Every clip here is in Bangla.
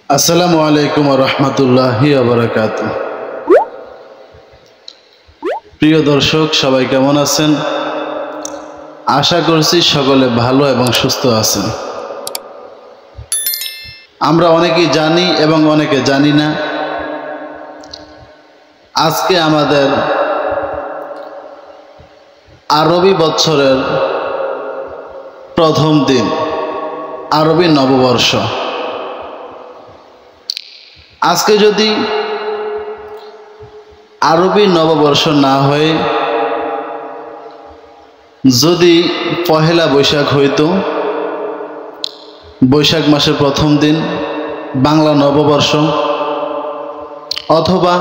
আসসালামু আলাইকুম ওয়া রাহমাতুল্লাহি ওয়া বারাকাতুহু। প্রিয় দর্শক, সবাই কেমন আছেন? আশা করছি সকলে ভালো এবং সুস্থ আছেন। আমরা অনেকেই জানি এবং অনেকে জানি না। আজকে আমাদের আরবি বছরের প্রথম দিন, আরবি নববর্ষ। আজকে যদি আরবি নববর্ষ না হয়ে যদি পহেলা বৈশাখ হইতো, বৈশাখ মাসের প্রথম দিন বাংলা নববর্ষ, অথবা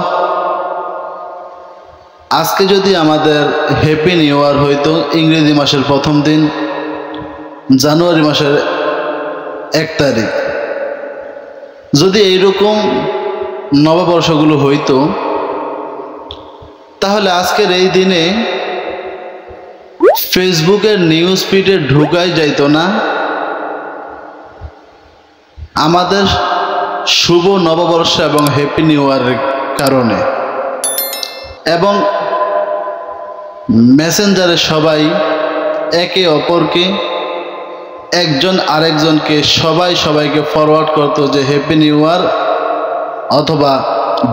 আজকে যদি আমাদের হ্যাপি নিউ ইয়ার হইতো ইংরেজি মাসের প্রথম দিন জানুয়ারি মাসের 1 তারিখ, যদি এইরকম নববর্ষগুলো হইতো, তাহলে আজকের এই দিনে ফেসবুকের নিউজ ফিডে ঢুকাই যাইতো না আমাদের শুভ নববর্ষ এবং হ্যাপি নিউ ইয়ারের কারণে, এবং মেসেঞ্জারে সবাই একে অপরকে, একজন আরেকজনকে সবাইকে ফরওয়ার্ড করতো যে হ্যাপি নিউ ইয়ার অথবা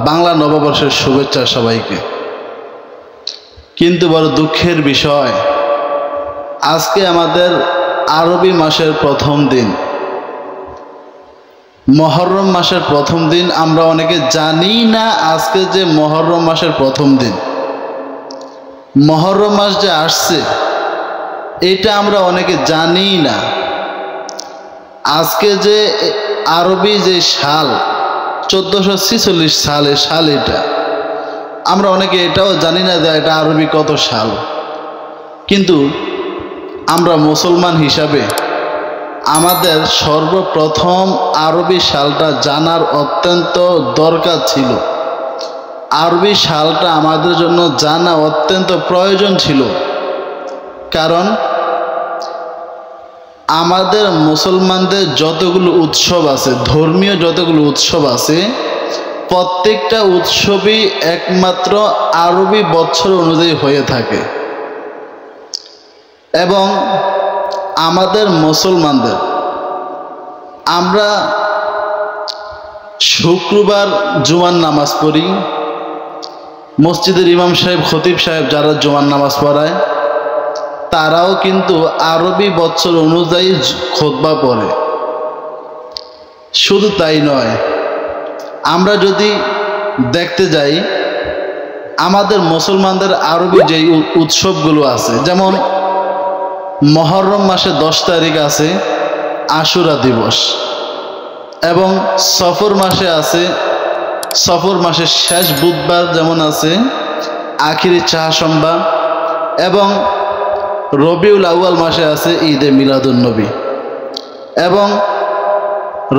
বাংলা নববর্ষের শুভেচ্ছা সবাইকে। কিন্তু বড় দুঃখের বিষয়, আজকে আমাদের আরবি মাসের প্রথম দিন, মুহররম মাসের প্রথম দিন। আমরা অনেকে জানি না আজকে যে মুহররম মাসের প্রথম দিন, মুহররম মাস যে আসছে এটা আমরা অনেকে জানি না। আজকে যে আরবি যে সাল 1446 সালের সাল, এটা আমরা অনেকে এটাও জানি না যে এটা আরবি কত সাল। কিন্তু আমরা মুসলমান হিসাবে আমাদের সর্বপ্রথম আরবি সালটা জানার অত্যন্ত দরকার ছিল। আরবি সালটা আমাদের জন্য জানা অত্যন্ত প্রয়োজন ছিল, কারণ আমাদের মুসলমানদের যতগুলো উৎসব আছে, ধর্মীয় যতগুলো উৎসব আছে, প্রত্যেকটা উৎসবই একমাত্র আরবি বছর অনুযায়ী হয়ে থাকে। এবং আমাদের মুসলমানদের, আমরা শুক্রবার জুমার নামাজ পড়ি, মসজিদের ইমাম সাহেব, খতিব সাহেব যারা জুমার নামাজ পড়ায় তারাও কিন্তু আরবি বছর অনুযায়ী খুতবা পড়ে। শুধু তাই নয়, আমরা যদি দেখতে যাই আমাদের মুসলমানদের আরবি যে উৎসবগুলো আছে, যেমন মুহররম মাসে 10 তারিখ আছে আশুরা দিবস, এবং সফর মাসে আছে, সফর মাসের শেষ বুধবার যেমন আছে আখিরি চাহ সম্বা, এবং রবিউল আউয়াল মাসে আছে ঈদে মিলাদুন নবী, এবং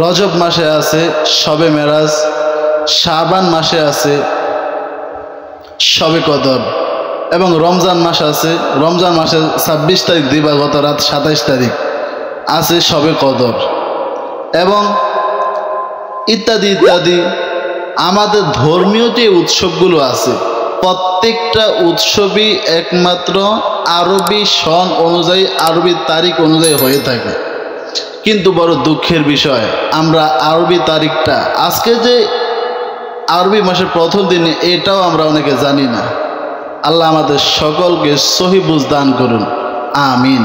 রজব মাসে আছে শবে মেরাজ, শাবান মাসে আছে শবে কদর, এবং রমজান মাস আছে, রমজান মাসে 26 তারিখ দিবাগত রাত 27 তারিখ আছে শবে কদর, এবং ইত্যাদি ইত্যাদি। আমাদের ধর্মীয় যে উৎসবগুলো আছে প্রত্যেকটা উৎসবই একমাত্র আরবি সন অনুযায়ী, আরবি তারিখ অনুযায়ী হয়ে থাকে। কিন্তু বড় দুঃখের বিষয়, আমরা আরবি তারিখটা, আজকে যে আরবি মাসের প্রথম দিন, এটাও আমরা অনেকে জানি না। আল্লাহ আমাদের সকলকে সহি বুঝ দান করুন, আমিন।